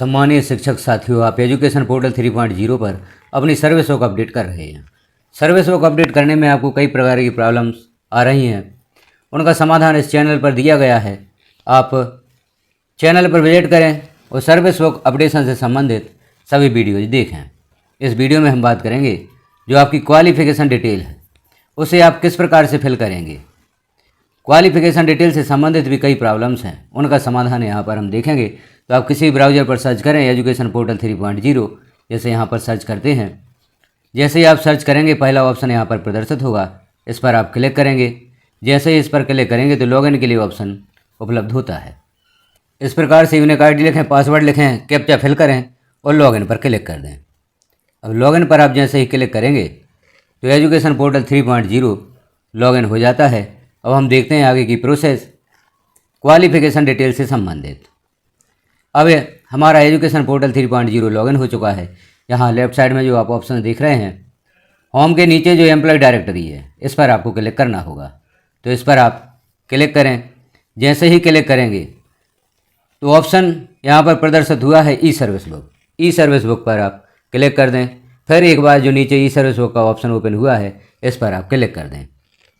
सम्मानीय शिक्षक साथियों, आप एजुकेशन पोर्टल 3.0 पर अपनी सर्विसों को अपडेट कर रहे हैं। सर्विसों को अपडेट करने में आपको कई प्रकार की प्रॉब्लम्स आ रही हैं, उनका समाधान इस चैनल पर दिया गया है। आप चैनल पर विजिट करें और सर्विस बुक अपडेशन से संबंधित सभी वीडियोज देखें। इस वीडियो में हम बात करेंगे जो आपकी क्वालिफिकेशन डिटेल है उसे आप किस प्रकार से फिल करेंगे। क्वालिफिकेशन डिटेल से संबंधित भी कई प्रॉब्लम्स हैं, उनका समाधान यहाँ पर हम देखेंगे। तो आप किसी भी ब्राउज़र पर सर्च करें एजुकेशन पोर्टल 3.0, जैसे यहाँ पर सर्च करते हैं। जैसे ही आप सर्च करेंगे पहला ऑप्शन यहाँ पर प्रदर्शित होगा, इस पर आप क्लिक करेंगे। जैसे ही इस पर क्लिक करेंगे तो लॉगिन के लिए ऑप्शन उपलब्ध होता है। इस प्रकार से यूनिक आईडी लिखें, पासवर्ड लिखें, कैप्चा फिल करें और लॉगिन पर क्लिक कर दें। अब लॉगिन पर आप जैसे ही क्लिक करेंगे तो एजुकेशन पोर्टल 3.0 लॉगिन हो जाता है। अब हम देखते हैं आगे की प्रोसेस क्वालिफिकेशन डिटेल से संबंधित। अब हमारा एजुकेशन पोर्टल 3.0 लॉगिन हो चुका है। यहाँ लेफ्ट साइड में जो आप ऑप्शन देख रहे हैं, होम के नीचे जो एम्प्लॉय डायरेक्टरी है इस पर आपको क्लिक करना होगा। तो इस पर आप क्लिक करें। जैसे ही क्लिक करेंगे तो ऑप्शन यहाँ पर प्रदर्शित हुआ है ई सर्विस बुक। ई सर्विस बुक पर आप क्लिक कर दें। फिर एक बार जो नीचे ई सर्विस बुक का ऑप्शन ओपन हुआ है इस पर आप क्लिक कर दें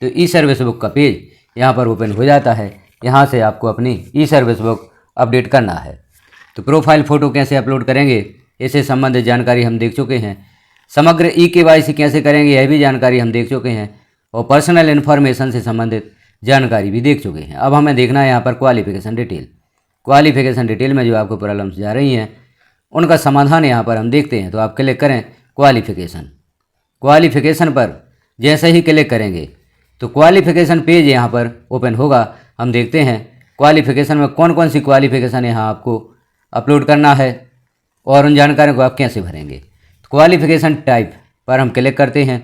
तो ई सर्विस बुक का पेज यहाँ पर ओपन हो जाता है। यहाँ से आपको अपनी ई सर्विस बुक अपडेट करना है। तो प्रोफाइल फ़ोटो कैसे अपलोड करेंगे इससे संबंधित जानकारी हम देख चुके हैं। समग्र KYC कैसे करेंगे यह भी जानकारी हम देख चुके हैं और पर्सनल इन्फॉर्मेशन से संबंधित जानकारी भी देख चुके हैं। अब हमें देखना है यहाँ पर क्वालिफिकेशन डिटेल। क्वालिफिकेशन डिटेल में जो आपको प्रॉब्लम्स जा रही हैं उनका समाधान यहाँ पर हम देखते हैं। तो आप क्लिक करें क्वालिफिकेशन। क्वालिफिकेशन पर जैसे ही क्लिक करेंगे तो क्वालिफिकेशन पेज यहाँ पर ओपन होगा। हम देखते हैं क्वालिफिकेशन में कौन कौन सी क्वालिफिकेशन यहाँ आपको अपलोड करना है और उन जानकारियों को आप कैसे भरेंगे। तो क्वालिफिकेशन टाइप पर हम क्लिक करते हैं।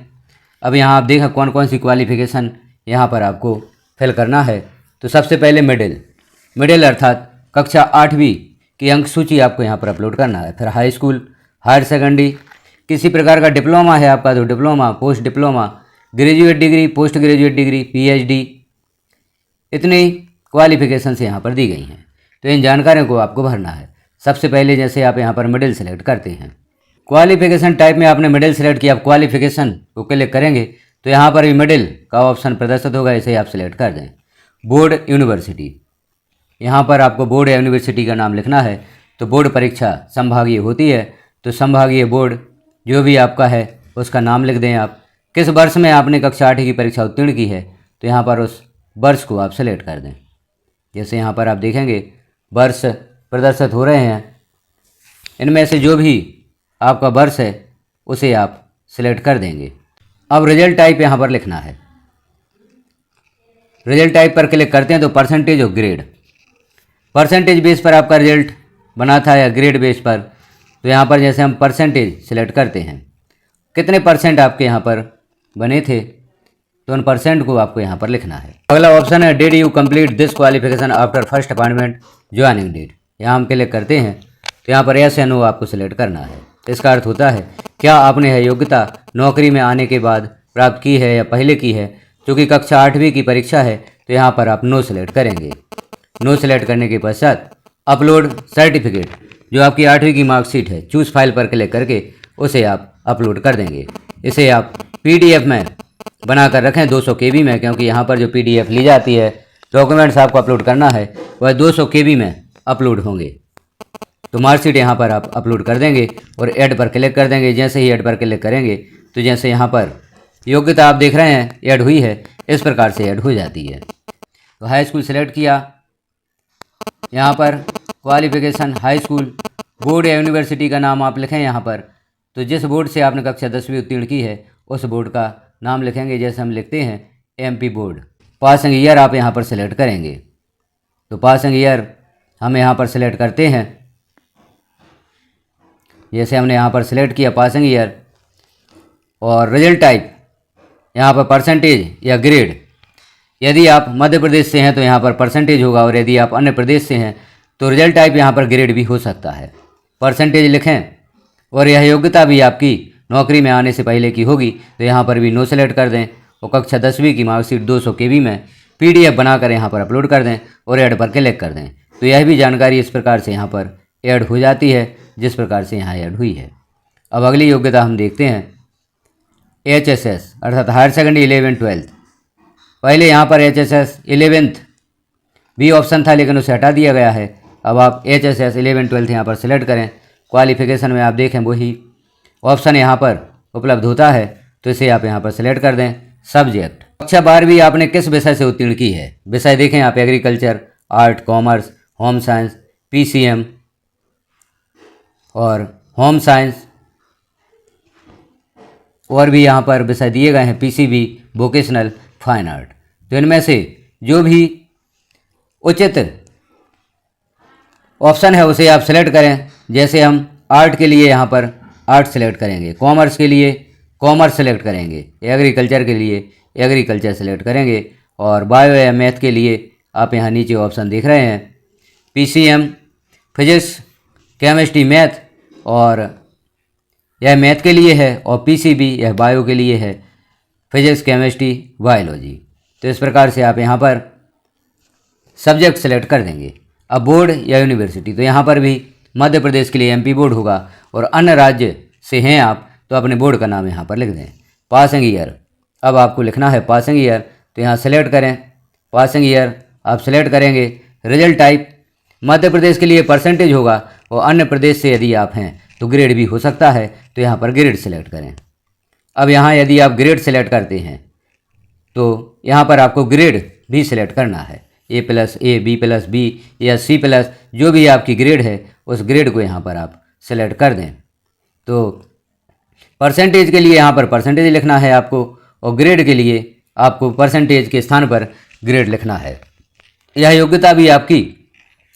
अब यहाँ आप देखें कौन कौन सी क्वालिफिकेशन यहाँ पर आपको फिल करना है। तो सबसे पहले मिडिल अर्थात कक्षा 8वीं की अंक सूची आपको यहाँ पर अपलोड करना है। फिर हाई स्कूल, हायर सेकेंडरी, किसी प्रकार का डिप्लोमा है आपका तो diploma, post diploma, graduate degree, post graduate degree, PhD, इतनी क्वालिफिकेशंस यहाँ पर दी गई हैं। तो इन जानकारियों को आपको भरना है। सबसे पहले जैसे आप यहाँ पर मिडिल सेलेक्ट करते हैं, क्वालिफिकेशन टाइप में आपने मिडिल सेलेक्ट किया, आप क्वालिफिकेशन को क्लिक करेंगे तो यहाँ पर भी मिडिल का ऑप्शन प्रदर्शित होगा, इसे आप सिलेक्ट कर दें। बोर्ड, यूनिवर्सिटी, यहाँ पर आपको बोर्ड या यूनिवर्सिटी का नाम लिखना है। तो बोर्ड परीक्षा संभागीय होती है तो संभागीय बोर्ड जो भी आपका है उसका नाम लिख दें। आप किस वर्ष में आपने कक्षा 8 की परीक्षा उत्तीर्ण की है तो यहाँ पर उस वर्ष को आप सेलेक्ट कर दें। जैसे यहाँ पर आप देखेंगे वर्ष प्रदर्शित हो रहे हैं, इनमें से जो भी आपका वर्ष है उसे आप सिलेक्ट कर देंगे। अब रिजल्ट टाइप यहाँ पर लिखना है। रिजल्ट टाइप पर क्लिक करते हैं तो percentage of grade, percentage base पर आपका रिजल्ट बना था या ग्रेड बेस पर। तो यहाँ पर जैसे हम परसेंटेज सिलेक्ट करते हैं, कितने परसेंट आपके यहाँ पर बने थे तो उन परसेंट को आपको यहाँ पर लिखना है। अगला ऑप्शन है did you complete this qualification after first appointment joining date. यहाँ हम क्लिक करते हैं तो यहाँ पर यस या नो आपको सिलेक्ट करना है। इसका अर्थ होता है क्या आपने यह योग्यता नौकरी में आने के बाद प्राप्त की है या पहले की है। चूँकि कक्षा 8वीं की परीक्षा है तो यहाँ पर आप नो सिलेक्ट करेंगे। नो सेलेक्ट करने के पश्चात अपलोड सर्टिफिकेट, जो आपकी 8वीं की मार्कशीट है, चूज़ फाइल पर क्लिक करके उसे आप अपलोड कर देंगे। इसे आप PDF में बनाकर रखें 200 KB में, क्योंकि यहाँ पर जो PDF ली जाती है, डॉक्यूमेंट्स आपको अपलोड करना है वह 200 KB में अपलोड होंगे। तो मार्कशीट यहाँ पर आप अपलोड कर देंगे और ऐड पर क्लिक कर देंगे। जैसे ही ऐड पर क्लिक करेंगे तो जैसे यहाँ पर योग्यता आप देख रहे हैं ऐड हुई है, इस प्रकार से ऐड हो जाती है। तो हाई स्कूल सेलेक्ट किया, यहाँ पर क्वालिफिकेशन हाई स्कूल, बोर्ड या यूनिवर्सिटी का नाम आप लिखें यहाँ पर। तो जिस बोर्ड से आपने कक्षा 10वीं उत्तीर्ण की है उस बोर्ड का नाम लिखेंगे। जैसे हम लिखते हैं MP बोर्ड। पासिंग ईयर आप यहाँ पर सेलेक्ट करेंगे। तो पासिंग ईयर हम यहाँ पर सेलेक्ट करते हैं। जैसे हमने यहाँ पर सेलेक्ट किया पासिंग ईयर, और रिजल्ट टाइप यहाँ पर परसेंटेज या ग्रेड। यदि आप मध्य प्रदेश से हैं तो यहाँ पर परसेंटेज होगा और यदि आप अन्य प्रदेश से हैं तो रिजल्ट टाइप यहाँ पर ग्रेड भी हो सकता है। परसेंटेज लिखें और यह योग्यता भी आपकी नौकरी में आने से पहले की होगी तो यहाँ पर भी नो सेलेक्ट कर दें और कक्षा 10वीं की मार्कशीट 200 KB में PDF बनाकर यहाँ पर अपलोड कर दें और ऐड पर क्लिक कर दें। तो यह भी जानकारी इस प्रकार से यहाँ पर ऐड हो जाती है जिस प्रकार से यहाँ ऐड हुई है। अब अगली योग्यता हम देखते हैं HSS अर्थात हायर सेकेंडरी 11th-12th। पहले यहाँ पर HSS 11th भी ऑप्शन था लेकिन उसे हटा दिया गया है। अब आप HSS 11th-12th यहाँ पर सिलेक्ट करें। क्वालिफिकेशन में आप देखें वही ऑप्शन यहाँ पर उपलब्ध होता है, तो इसे आप यहाँ पर सिलेक्ट कर दें। सब्जेक्ट कक्षा 12वीं आपने किस विषय से उत्तीर्ण की है? विषय देखें आप agriculture, art, commerce, home science, PCM और होम साइंस, और भी यहाँ पर विषय दिए गए हैं PCB, वोकेशनल, फाइन आर्ट। तो इनमें से जो भी उचित ऑप्शन है उसे आप सिलेक्ट करें। जैसे हम आर्ट के लिए यहाँ पर आर्ट सेलेक्ट करेंगे, कॉमर्स के लिए कॉमर्स सेलेक्ट करेंगे, एग्रीकल्चर के लिए एग्रीकल्चर सेलेक्ट करेंगे, और बायो या मैथ के लिए आप यहाँ नीचे ऑप्शन देख रहे हैं PCM फिजिक्स, केमिस्ट्री, मैथ, और यह मैथ के लिए है, और PCB यह बायो के लिए है, फिजिक्स, केमिस्ट्री, बायोलॉजी। तो इस प्रकार से आप यहाँ पर सब्जेक्ट सेलेक्ट कर देंगे। अब बोर्ड या यूनिवर्सिटी, तो यहाँ पर भी मध्य प्रदेश के लिए MP बोर्ड होगा, और अन्य राज्य से हैं आप तो अपने बोर्ड का नाम यहाँ पर लिख दें। पासिंग ईयर, अब आपको लिखना है पासिंग ईयर, तो यहाँ सेलेक्ट करें। पासिंग ईयर आप सेलेक्ट करेंगे। रिजल्ट टाइप मध्य प्रदेश के लिए परसेंटेज होगा, और अन्य प्रदेश से यदि आप हैं तो ग्रेड भी हो सकता है, तो यहाँ पर ग्रेड सेलेक्ट करें। अब यहाँ यदि आप ग्रेड सेलेक्ट करते हैं तो यहाँ पर आपको ग्रेड भी सिलेक्ट करना है, A+, B+, B या C+, जो भी आपकी ग्रेड है उस ग्रेड को यहाँ पर आप सेलेक्ट कर दें। तो परसेंटेज के लिए यहाँ पर परसेंटेज लिखना है आपको, और ग्रेड के लिए आपको परसेंटेज के स्थान पर ग्रेड लिखना है। यह योग्यता भी आपकी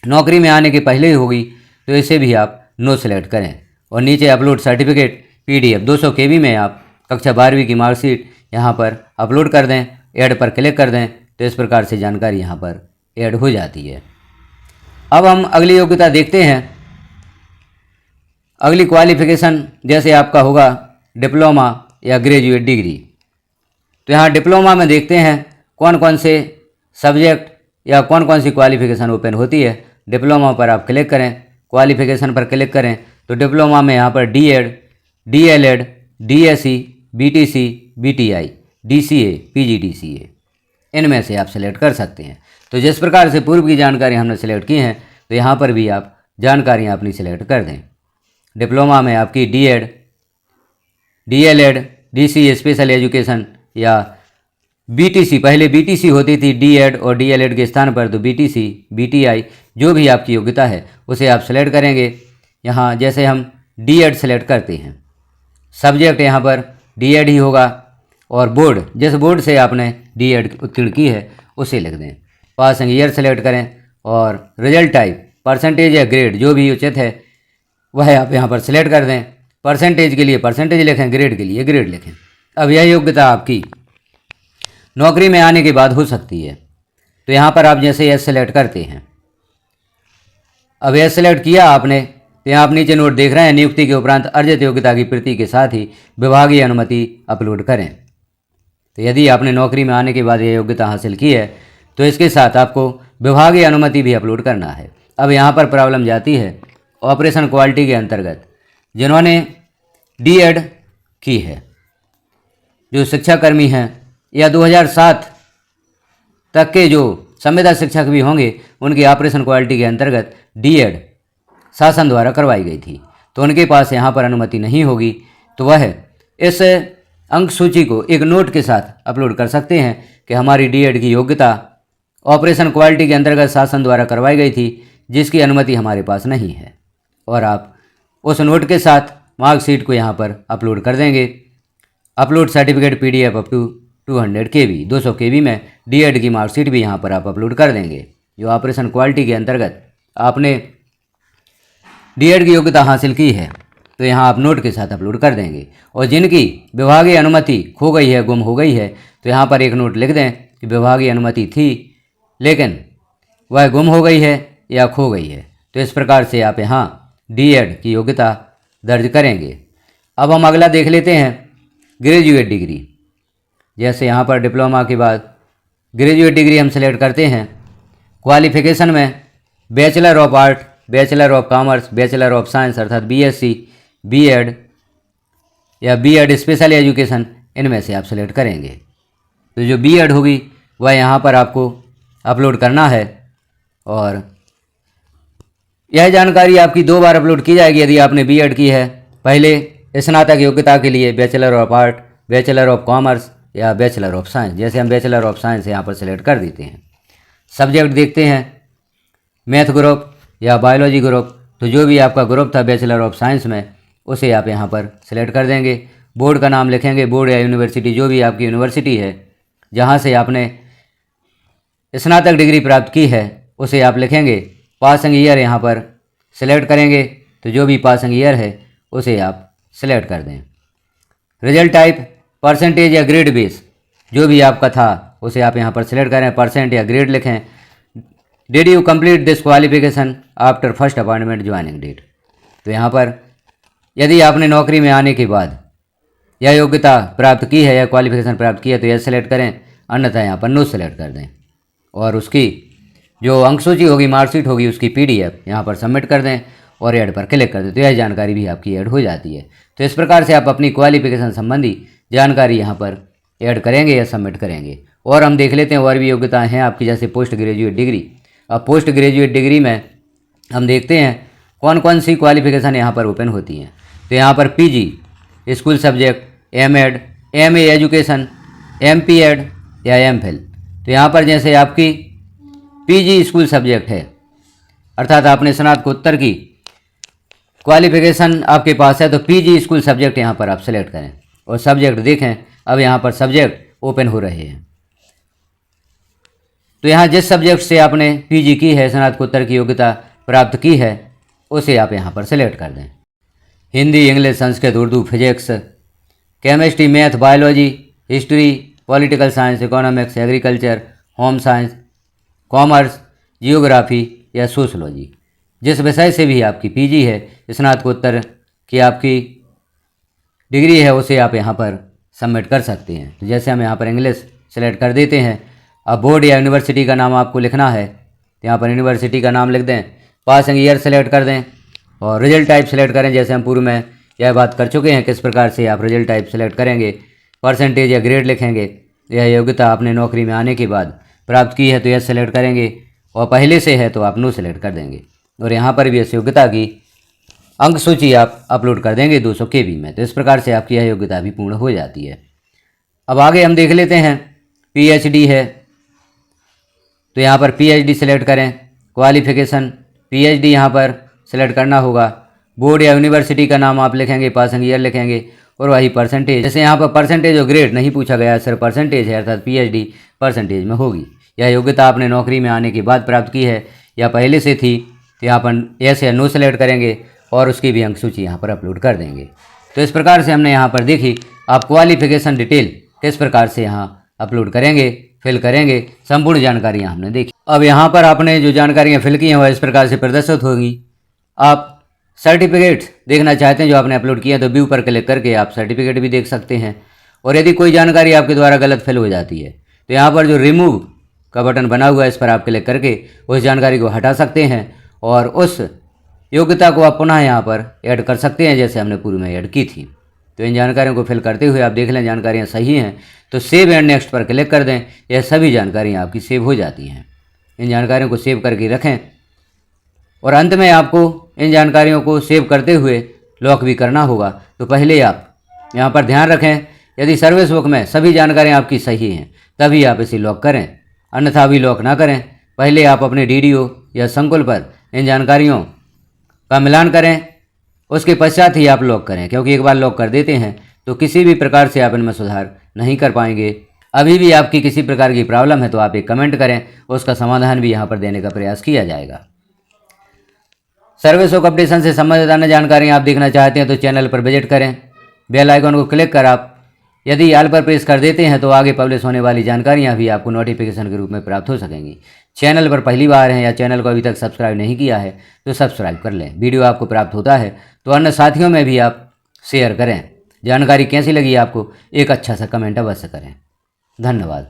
नौकरी में आने के पहले ही होगी, तो इसे भी आप नो सेलेक्ट करें। और नीचे अपलोड सर्टिफिकेट PDF 200 KB में आप कक्षा 12वीं की मार्कशीट यहाँ पर अपलोड कर दें। ऐड पर क्लिक कर दें, तो इस प्रकार से जानकारी यहाँ पर ऐड हो जाती है। अब हम अगली योग्यता देखते हैं। अगली क्वालिफिकेशन जैसे आपका होगा डिप्लोमा या ग्रेजुएट डिग्री, तो यहाँ डिप्लोमा में देखते हैं कौन कौन से सब्जेक्ट या कौन कौन सी क्वालिफिकेशन ओपन होती है। डिप्लोमा पर आप क्लिक करें, क्वालिफिकेशन पर क्लिक करें, तो डिप्लोमा में यहाँ पर D.Ed, DLEd, DSE, BTC, BTI, DCA, PGDCA, इनमें से आप सेलेक्ट कर सकते हैं। तो जिस प्रकार से पूर्व की जानकारी हमने सेलेक्ट की हैं, तो यहाँ पर भी आप जानकारियाँ अपनी सेलेक्ट कर दें। डिप्लोमा में आपकी D.Ed, DLEd, DCA special education या BTC, पहले BTC होती थी D.Ed और DLEd के स्थान पर, तो BTC, BTI, जो भी आपकी योग्यता है उसे आप सेलेक्ट करेंगे। यहाँ जैसे हम D.Ed सेलेक्ट करते हैं, सब्जेक्ट यहाँ पर D.Ed ही होगा, और बोर्ड जिस बोर्ड से आपने D.Ed उत्तीर्ण की है उसे लिख दें। पासिंग ईयर सेलेक्ट करें, और रिजल्ट टाइप परसेंटेज या ग्रेड जो भी उचित है वह आप यहाँ पर सिलेक्ट कर दें। परसेंटेज के लिए परसेंटेज लिखें, ग्रेड के लिए ग्रेड लिखें। अब यह योग्यता आपकी नौकरी में आने के बाद हो सकती है, तो यहाँ पर आप जैसे यस सेलेक्ट करते हैं, अब यस सेलेक्ट किया आपने, तो यहाँ आप नीचे नोट देख रहे हैं, नियुक्ति के उपरांत अर्जित योग्यता की प्रति के साथ ही विभागीय अनुमति अपलोड करें। तो यदि आपने नौकरी में आने के बाद यह योग्यता हासिल की है तो इसके साथ आपको विभागीय अनुमति भी अपलोड करना है। अब यहाँ पर प्रॉब्लम जाती है ऑपरेशन क्वालिटी के अंतर्गत जिन्होंने D.Ed की है, जो शिक्षाकर्मी हैं, या 2007 तक के जो संविदा शिक्षक भी होंगे, उनकी ऑपरेशन क्वालिटी के अंतर्गत D.Ed शासन द्वारा करवाई गई थी, तो उनके पास यहाँ पर अनुमति नहीं होगी, तो वह इस अंक सूची को एक नोट के साथ अपलोड कर सकते हैं कि हमारी D.Ed की योग्यता ऑपरेशन क्वालिटी के अंतर्गत शासन द्वारा करवाई गई थी, जिसकी अनुमति हमारे पास नहीं है, और आप उस नोट के साथ मार्कशीट को यहाँ पर अपलोड कर देंगे। Upload certificate PDF up to 200 KB, 200 KB में D.Ed की मार्कशीट भी यहाँ पर आप अपलोड कर देंगे। जो ऑपरेशन क्वालिटी के अंतर्गत आपने D.Ed की योग्यता हासिल की है, तो यहाँ आप नोट के साथ अपलोड कर देंगे। और जिनकी विभागीय अनुमति खो गई है, गुम हो गई है, तो यहाँ पर एक नोट लिख दें कि विभागीय अनुमति थी लेकिन वह गुम हो गई है या खो गई है। तो इस प्रकार से आप यहाँ D.Ed की योग्यता दर्ज करेंगे। अब हम अगला देख लेते हैं ग्रेजुएट डिग्री। जैसे यहाँ पर डिप्लोमा के बाद ग्रेजुएट डिग्री हम सेलेक्ट करते हैं। क्वालिफिकेशन में bachelor of art bachelor of commerce, bachelor of science अर्थात बीएससी, बीएड या बीएड स्पेशल एजुकेशन, इनमें से आप सेलेक्ट करेंगे। तो जो बीएड होगी वह यहाँ पर आपको अपलोड करना है और यह जानकारी आपकी 2 बार अपलोड की जाएगी यदि आपने बीएड की है। पहले स्नातक योग्यता के लिए bachelor of art, bachelor of commerce या बैचलर ऑफ साइंस। जैसे हम बैचलर ऑफ साइंस यहाँ पर सेलेक्ट कर देते हैं। सब्जेक्ट देखते हैं मैथ ग्रुप या बायोलॉजी ग्रुप, तो जो भी आपका ग्रुप था बैचलर ऑफ साइंस में उसे आप यहाँ पर सिलेक्ट कर देंगे। बोर्ड का नाम लिखेंगे, बोर्ड या यूनिवर्सिटी, जो भी आपकी यूनिवर्सिटी है जहाँ से आपने स्नातक डिग्री प्राप्त की है उसे आप लिखेंगे। पासिंग ईयर यहाँ पर सिलेक्ट करेंगे, तो जो भी पासिंग ईयर है उसे आप सिलेक्ट कर दें। रिजल्ट टाइप परसेंटेज या ग्रेड बेस, जो भी आपका था उसे आप यहाँ पर सिलेक्ट करें, परसेंट या ग्रेड लिखें। Did you complete this qualification after first appointment joining date, तो यहाँ पर यदि आपने नौकरी में आने के बाद यह योग्यता प्राप्त की है या क्वालिफिकेशन प्राप्त की है तो यह सेलेक्ट करें, अन्यथा यहाँ पर नो सेलेक्ट कर दें और उसकी जो अंकसूची होगी, मार्कशीट होगी, उसकी पीडीएफ यहाँ पर सबमिट कर दें और ऐड पर क्लिक कर दें, तो यह जानकारी भी आपकी ऐड हो जाती है। तो इस प्रकार से आप अपनी क्वालिफिकेशन संबंधी जानकारी यहाँ पर ऐड करेंगे या सबमिट करेंगे। और हम देख लेते हैं और भी योग्यताएँ हैं आपकी, जैसे पोस्ट ग्रेजुएट डिग्री। अब पोस्ट ग्रेजुएट डिग्री में हम देखते हैं कौन कौन सी क्वालिफिकेशन यहाँ पर ओपन होती हैं। तो यहाँ पर PG school subject, MEd, MA education, MPEd या एमफिल। तो यहाँ पर जैसे आपकी पीजी स्कूल सब्जेक्ट है अर्थात आपने स्नातकोत्तर की क्वालिफिकेशन आपके पास है, तो पीजी स्कूल सब्जेक्ट यहाँ पर आप सेलेक्ट करें और सब्जेक्ट देखें। अब यहाँ पर सब्जेक्ट ओपन हो रहे हैं, तो यहाँ जिस सब्जेक्ट से आपने पीजी की है, स्नातकोत्तर की योग्यता प्राप्त की है, उसे आप यहाँ पर सेलेक्ट कर दें। Hindi, English, Sanskrit, Urdu, physics, chemistry, math, biology, history, political science, economics, agriculture, home science, commerce, geography या सोशलॉजी, जिस विषय से भी आपकी पीजी है, स्नातकोत्तर की आपकी डिग्री है, उसे आप यहाँ पर सबमिट कर सकते हैं। तो जैसे हम यहाँ पर इंग्लिश सेलेक्ट कर देते हैं। अब बोर्ड या यूनिवर्सिटी का नाम आपको लिखना है, तो यहाँ पर यूनिवर्सिटी का नाम लिख दें, पासिंग ईयर सेलेक्ट कर दें और रिजल्ट टाइप सेलेक्ट करें। जैसे हम पूर्व में यह बात कर चुके हैं किस प्रकार से आप रिजल्ट टाइप सेलेक्ट करेंगे। परसेंटेज या ग्रेड लिखेंगे, यह योग्यता आपने नौकरी में आने के बाद प्राप्त की है तो यह सेलेक्ट करेंगे और पहले से है तो आप नो सेलेक्ट कर देंगे। और यहाँ पर भी इस योग्यता की अंक सूची आप अपलोड कर देंगे 200 KB में। तो इस प्रकार से आपकी यह योग्यता भी पूर्ण हो जाती है। अब आगे हम देख लेते हैं पीएचडी है, तो यहाँ पर पीएचडी सेलेक्ट करें। क्वालिफिकेशन पीएचडी यहाँ पर सेलेक्ट करना होगा। बोर्ड या यूनिवर्सिटी का नाम आप लिखेंगे, पासिंग ईयर लिखेंगे और वही परसेंटेज। जैसे यहाँ पर परसेंटेज और ग्रेड नहीं पूछा गया, सिर्फ परसेंटेज है अर्थात पीएचडी परसेंटेज में होगी। यह योग्यता आपने नौकरी में आने के बाद प्राप्त की है या पहले से थी, तो यहाँ पर यस या नो सेलेक्ट करेंगे और उसकी भी अंक सूची यहाँ पर अपलोड कर देंगे। तो इस प्रकार से हमने यहाँ पर देखी आप क्वालिफिकेशन डिटेल किस प्रकार से यहाँ अपलोड करेंगे, फिल करेंगे, संपूर्ण जानकारियाँ हमने देखी। अब यहाँ पर आपने जो जानकारियाँ फिल की हैं वह इस प्रकार से प्रदर्शित होगी। आप सर्टिफिकेट देखना चाहते हैं जो आपने अपलोड किया, तो व्यू पर क्लिक करके आप सर्टिफिकेट भी देख सकते हैं। और यदि कोई जानकारी आपके द्वारा गलत फिल हो जाती है तो यहाँ पर जो रिमूव का बटन बना हुआ है इस पर आप क्लिक करके उस जानकारी को हटा सकते हैं और उस योग्यता को आप पुनः यहाँ पर ऐड कर सकते हैं जैसे हमने पूर्व में ऐड की थी। तो इन जानकारियों को फिल करते हुए आप देख लें जानकारियाँ सही हैं तो सेव एंड नेक्स्ट पर क्लिक कर दें। यह सभी जानकारियाँ आपकी सेव हो जाती हैं। इन जानकारियों को सेव करके रखें और अंत में आपको इन जानकारियों को सेव करते हुए लॉक भी करना होगा। तो पहले आप यहाँ पर ध्यान रखें, यदि सर्विस बुक में सभी जानकारियाँ आपकी सही हैं तभी आप इसे लॉक करें, अन्यथा भी लॉक ना करें। पहले आप अपने डीडीओ या संकुल पर इन जानकारियों का मिलान करें, उसके पश्चात ही आप लॉक करें, क्योंकि एक बार लॉक कर देते हैं तो किसी भी प्रकार से आप इनमें सुधार नहीं कर पाएंगे। अभी भी आपकी किसी प्रकार की प्रॉब्लम है तो आप एक कमेंट करें, उसका समाधान भी यहाँ पर देने का प्रयास किया जाएगा। सर्विस ऑफ अपडेशन से संबंधित अन्य जानकारियाँ आप देखना चाहते हैं तो चैनल पर विजिट करें। बेल आइकन को क्लिक कर आप यदि ऑल पर प्रेस कर देते हैं तो आगे पब्लिश होने वाली जानकारियाँ भी आपको नोटिफिकेशन के रूप में प्राप्त हो सकेंगी। चैनल पर पहली बार हैं या चैनल को अभी तक सब्सक्राइब नहीं किया है तो सब्सक्राइब कर लें। वीडियो आपको प्राप्त होता है तो अन्य साथियों में भी आप शेयर करें। जानकारी कैसी लगी आपको एक अच्छा सा कमेंट अवश्य करें। धन्यवाद।